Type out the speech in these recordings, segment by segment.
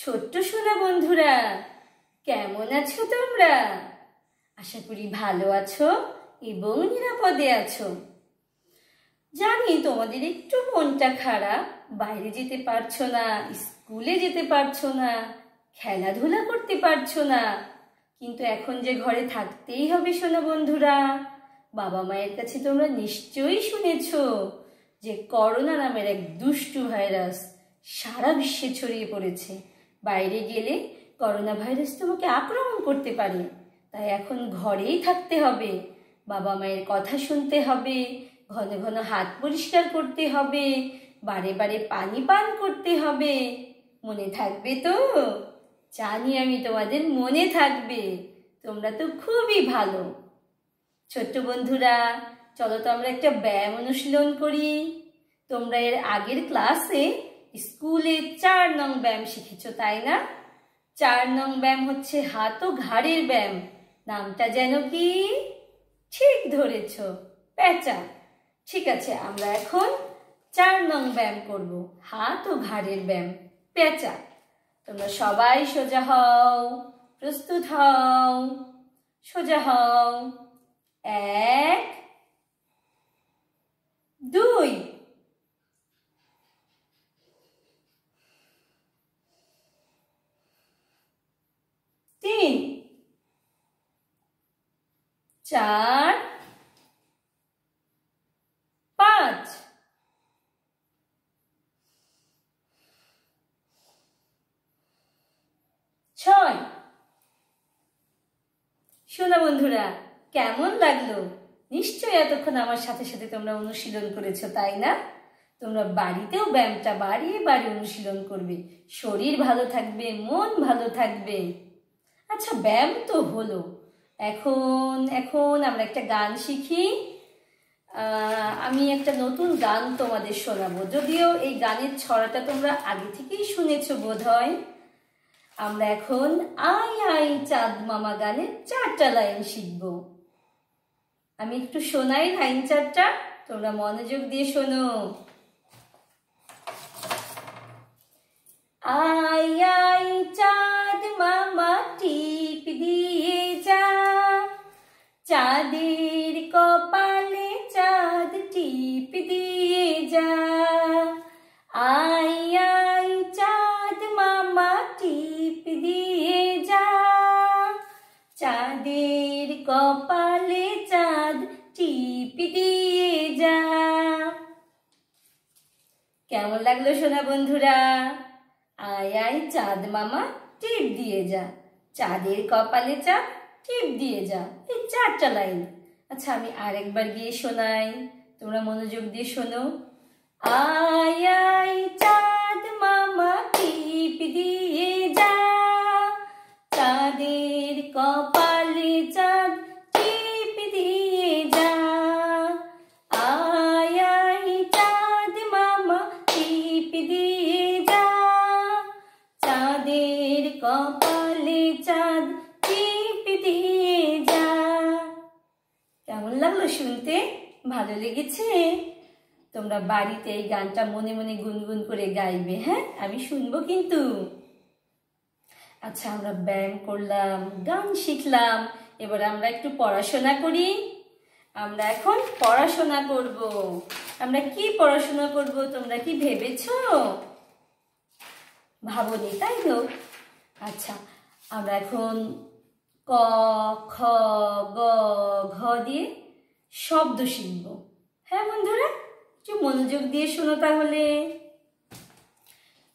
ছোট্ট সোনা বন্ধুরা, কেমন আছো তোমরা? আশা করি ভালো আছো এবং নিরাপদে আছো। জানি তোমাদের একটু মনটা খারাপ, বাইরে যেতে পারছো না, স্কুলে যেতে পারছো না, খেলাধুলা করতে পারছো না, কিন্তু এখন যে ঘরে থাকতেই হবে সোনা বন্ধুরা। বাবা মায়ের কাছে তোমরা নিশ্চয়ই শুনেছো যে করোনা নামের এক দুষ্টু ভাইরাস সারা বিশ্বে ছড়িয়ে পড়েছে। বাইরে গেলে করোনা ভাইরাস তোমাকে আক্রমণ করতে পারে, তাই এখন ঘরেই থাকতে হবে, বাবা মায়ের কথা শুনতে হবে, ঘন ঘন হাত পরিষ্কার করতে হবে, বারে বারে পানি পান করতে হবে। মনে থাকবে তো? জানি আমি তোমাদের মনে থাকবে, তোমরা তো খুবই ভালো। ছোট্ট বন্ধুরা, চলো তো আমরা একটা ব্যায়াম অনুশীলন করি। তোমরা এর আগের ক্লাসে স্কুলে 4 নং ব্যায়াম শিখেছো, তাই না? 4 নং ব্যায়াম হচ্ছে হাত ও ঘাড়ের ব্যায়াম। নামটা যেন কি? ঠিক ধরেছ, পেঁচা। ঠিক আছে, আমরা এখন 4 নং ব্যায়াম করব, হাত ও ঘাড়ের ব্যায়াম, পেঁচা। তোমরা সবাই সোজা হও, প্রস্তুত হও, সোজা হও। 1 2 3 4 5 6। শোনা বন্ধুরা, কেমন লাগলো? নিশ্চয়ই এতক্ষণ আমার সাথে সাথে তোমরা অনুশীলন করেছো, তাই না? তোমরা বাড়িতেও ব্যায়ামটা বাড়িয়ে বাড়িয়ে অনুশীলন করবে, শরীর ভালো থাকবে, মন ভালো থাকবে। আচ্ছা, ব্যায়াম তো হলো, এখন এখন আমরা একটা গান শিখি। আমি একটা নতুন গান তোমাদের শোনাবো, যদিও এই গানের ছড়াটা তোমরা আগে থেকেই শুনেছো বোধহয়। আমরা এখন আই আই চাঁদ মামা গানের 4টা লাইন শিখবো। আমি একটু শোনাই লাইন 4টা, তোমরা মনোযোগ দিয়ে শোনো। আই আই চাঁদ মামা টিপ দিয়ে যা, চাঁদের কপালে চাঁদ টিপ দিয়ে যা। আই আই চাঁদ মামা টিপ দিয়ে যা, চাঁদের কপালে চাঁদ টিপ দিয়ে যা। কেমন লাগলো সোনা বন্ধুরা? আয় আয় চাঁদ মামা টিপ দিয়ে যা, চাঁদের কপালে চাঁদ টিপ দিয়ে যা। এই 4টা লাইন। আচ্ছা, আমি আরেকবার গিয়ে শোনাই, তোমরা মনোযোগ দিয়ে শোনো। আয় আয় চাঁদ মামা টিপ দিয়ে যা, চাঁদের কপালে চাঁদ টিপ দিয়ে যা। আয় আয় চাঁদ মামা টিপ দিয়ে যা, চাঁদের কপালে চাঁদ টিপ দিয়ে যা। কেমন লাগলো শুনতে? ভালো লেগেছে? তোমরা বাড়িতে এই গানটা মনে মনে গুনগুন করে গাইবে, হ্যাঁ? আমি শুনবো কিন্তু। আচ্ছা, আমরা ব্যায়াম করলাম, গান শিখলাম, এবার আমরা একটু পড়াশোনা করি। আমরা এখন পড়াশোনা করব। আমরা কি পড়াশোনা করব তোমরা কি ভেবেছো? ভাবনি, তাই তো? আচ্ছা, আমরা এখন ক খ গ ঘ দিয়ে শব্দ শিখব। হ্যাঁ বন্ধুরা, একটু মনোযোগ দিয়ে শোনো তাহলে।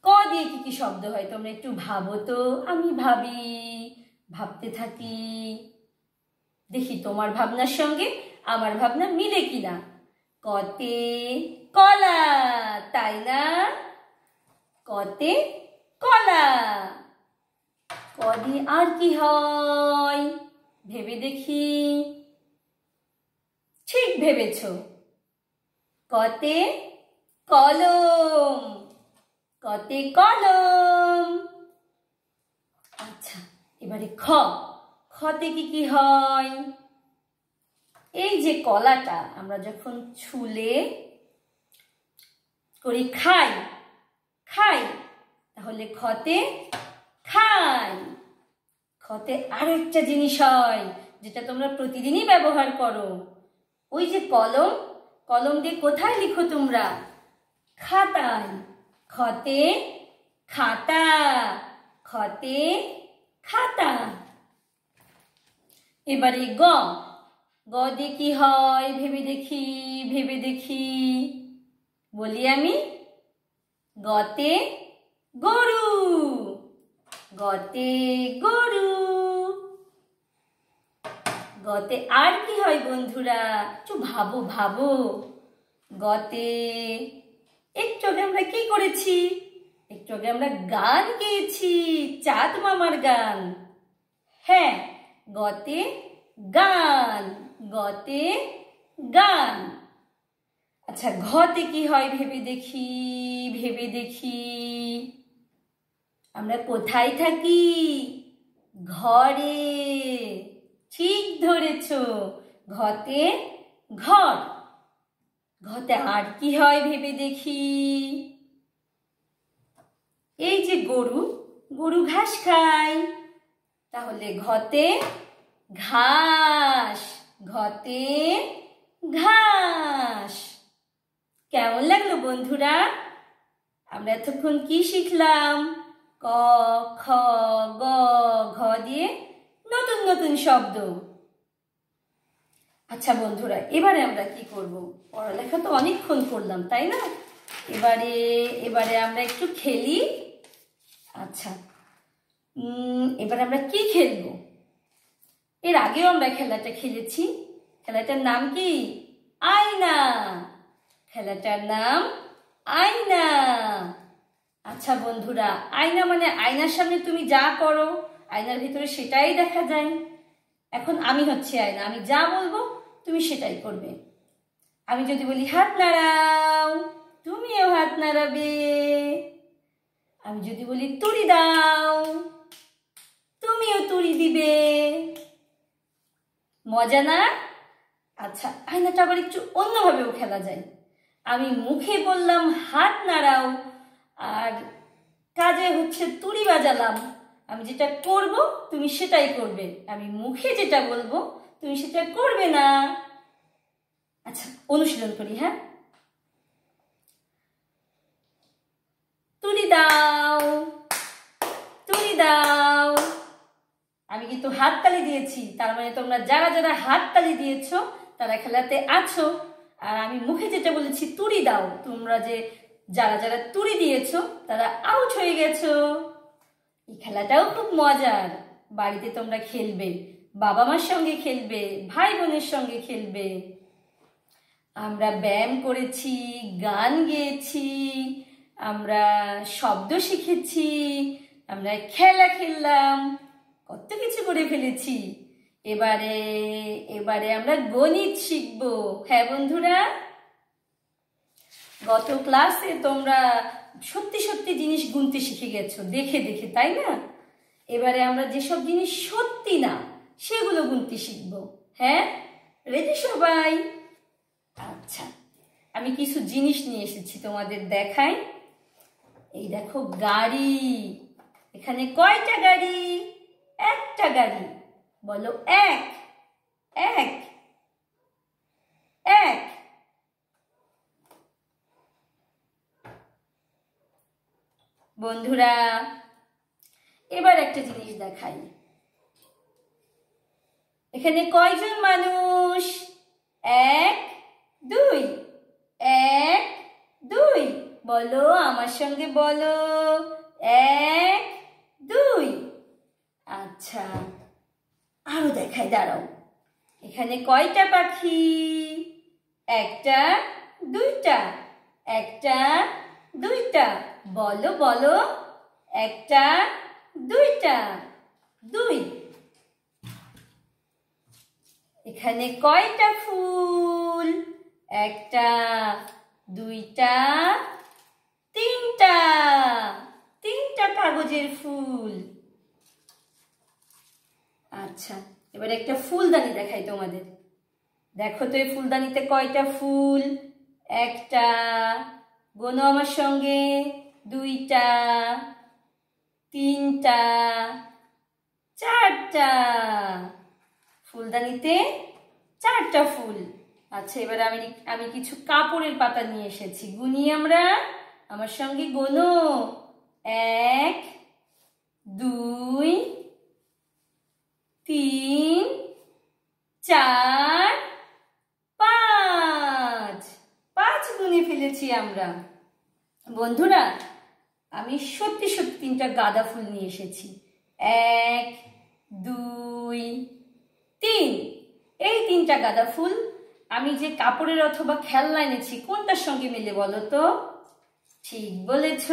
ক দিয়ে কি কি শব্দ হয় তোমরা একটু ভাবো তো। আমি ভাবি, ভাবতে থাকি, দেখি তোমার ভাবনার সঙ্গে আমার ভাবনা মিলে কিনা। কতে কলা, তাই না? কতে কলা। ক দিয়ে আর কি হয় ভেবে দেখি। ঠিক ভেবেছ, কতে কলম, কতে কলম। আচ্ছা, এবারে খ। খতে কি কি হয়? এই যে কলাটা আমরা যখন ছুলে করে খাই, তাহলে খতে খাই। খতে আরো একটা জিনিস হয় যেটা তোমরা প্রতিদিনই ব্যবহার করো, ওই যে কলম, কলম দিয়ে কোথায় লিখো তোমরা? খাতায়। খতে খাতা, খতে খাতা। এবারে গ, গ দিয়ে কি হয় ভেবে দেখি, ভেবে দেখি, বলি আমি। গতে গরু, গতে গরু। গতে আর কি হয় বন্ধুরা? একটু ভাবো ভাবো। গতে একটু আগে আমরা কি করেছি? একটু আগে আমরা গান গেয়েছি, চাঁদ মামার গান। হ্যাঁ, গতে গান, গতে গান। আচ্ছা, ঘতে কি হয় ভেবে দেখি, ভেবে দেখি। আমরা কোথায় থাকি? ঘরে। ঠিক ধরেছ, ঘতে ঘর। ঘতে আর কি হয় ভেবে দেখি। এই যে গরু, গরু ঘাস খায়, তাহলে ঘতে ঘাস, ঘতে ঘাস। কেমন লাগলো বন্ধুরা? আমরা এতক্ষণ কি শিখলাম? ক, খ, গ, ঘ দিয়ে নতুন নতুন শব্দ। আচ্ছা বন্ধুরা, এবারে আমরা কি করব? পড়ালেখা তো অনেকক্ষণ করলাম, তাই না? এবারে আমরা একটু খেলি। আচ্ছা, এবারে আমরা কি খেলবো? এর আগেও আমরা খেলাটা খেলেছি। খেলাটার নাম কি? আয়না। খেলাটার নাম আয়না। আচ্ছা বন্ধুরা, আয়না মানে আয়নার সামনে তুমি যা করো আয়নার ভিতরে সেটাই দেখা যায়। এখন আমি হচ্ছে আয়না, আমি যা বলবো তুমি সেটাই করবে। আমি যদি বলি হাত নাড়াও, তুমিও হাত নাড়াবে। আমি যদি বলি তুড়ি দাও, তুমিও তুড়ি দিবে। মজা না? আচ্ছা, আয়নাটা আবার একটু অন্যভাবেও খেলা যায়। আমি মুখে বললাম হাত নাড়াও, আর কাজে হচ্ছে তুড়ি বাজালাম। আমি যেটা করব তুমি সেটাই করবে, আমি মুখে যেটা বলবো তুমি সেটা করবে না। আচ্ছা, অনুশীলন করি। হ্যাঁ, তুড়ি দাও, তুড়ি দাও। আমি কিন্তু হাততালি দিয়েছি, তার মানে তোমরা যারা যারা হাততালি দিয়েছো তারা খেলাতে আছো। আর আমি মুখে যেটা বলেছি তুড়ি দাও, তোমরা যে যারা যারা তুড়ি দিয়েছো তারা আউট হয়ে গেছো। এই খেলাটাও খুব মজার, বাড়িতে তোমরা খেলবে, বাবা মার সঙ্গে খেলবে, ভাই বোনের সঙ্গে খেলবে। আমরা ব্যায়াম করেছি, গান গেয়েছি, আমরা শব্দ শিখেছি, আমরা খেলা খেললাম, কত কিছু করে ফেলেছি। এবারে আমরা গণিত শিখবো। হ্যাঁ বন্ধুরা, গত ক্লাসে তোমরা সত্যি সত্যি জিনিস গুনতে শিখে গেছো দেখে দেখে, তাই না? এবারে আমরা যেসব জিনিস সত্যি না সেগুলো গুনতে শিখবো। হ্যাঁ, রেডি সবাই? আচ্ছা, আমি কিছু জিনিস নিয়ে এসেছি তোমাদের দেখাই। এই দেখো গাড়ি। এখানে কয়টা গাড়ি? একটা গাড়ি। বলো এক, এক, এক। বন্ধুরা, এবার একটা জিনিস দেখাই। এখানে কয়জন মানুষ? এক, দুই, এক, দুই। বলো আমার সঙ্গে, বলো এক, দুই। আচ্ছা, আরো দেখাই, দাঁড়াও। এখানে কয়টা পাখি? একটা, দুইটা, একটা, দুইটা। বলো বলো, একটা, দুইটা, দুই। এখানে কয়টা ফুল? একটা, দুইটা, তিনটা, তিনটা কাগজের ফুল। আচ্ছা, এবার একটা ফুলদানি দেখাই তোমাদের। দেখো তো এই ফুলদানিতে কয়টা ফুল? একটা, গোনো আমার সঙ্গে, দুইটা, তিনটা, চারটা। ফুলদানিতে চারটা ফুল। আচ্ছা, এবার আমি কিছু কাপড়ের পাতা নিয়ে এসেছি। গুনি আমরা, আমার সঙ্গে গোনো। 1 2 3 4 5। 5 গুনে ফেলেছি আমরা। বন্ধুরা, আমি সত্যি সত্যি 3টা গাঁদা ফুল নিয়ে এসেছি। 1 2 3। এই 3টা গাঁদা ফুল আমি যে কাপড়ের অথবা খেলনা এনেছি কোনটার সঙ্গে মিলে বলো তো? ঠিক বলেছ,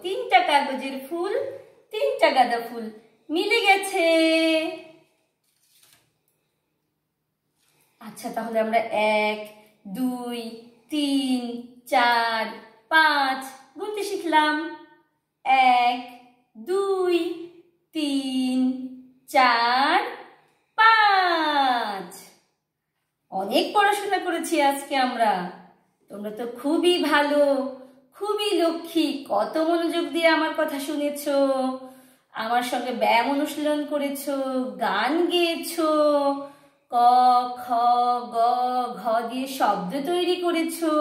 3টা কাগজের ফুল, 3টা গাঁদা ফুল মিলে গেছে। আচ্ছা, তাহলে আমরা 1 2 3 4 5 গুনতে শিখলাম। 1 2 3 4 5। অনেক পড়াশোনা করেছি আজকে আমরা। তোমরা তো খুবই ভালো, খুবই লক্ষ্মী। কত মনোযোগ দিয়ে আমার কথা শুনেছো, আমার সঙ্গে ব্যায়াম অনুশীলন করেছো, গান গেয়েছো, ক খ গ ঘ দিয়ে শব্দ তৈরি করেছো,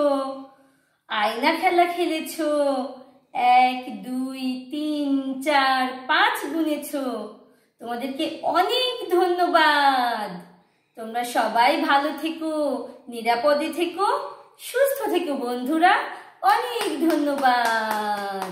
আয়না খেলা খেলেছো, 1 2 3 4 5 গুনেছো। তোমাদেরকে অনেক ধন্যবাদ। তোমরা সবাই ভালো থেকো, নিরাপদে থেকো, সুস্থ থেকো বন্ধুরা। অনেক ধন্যবাদ।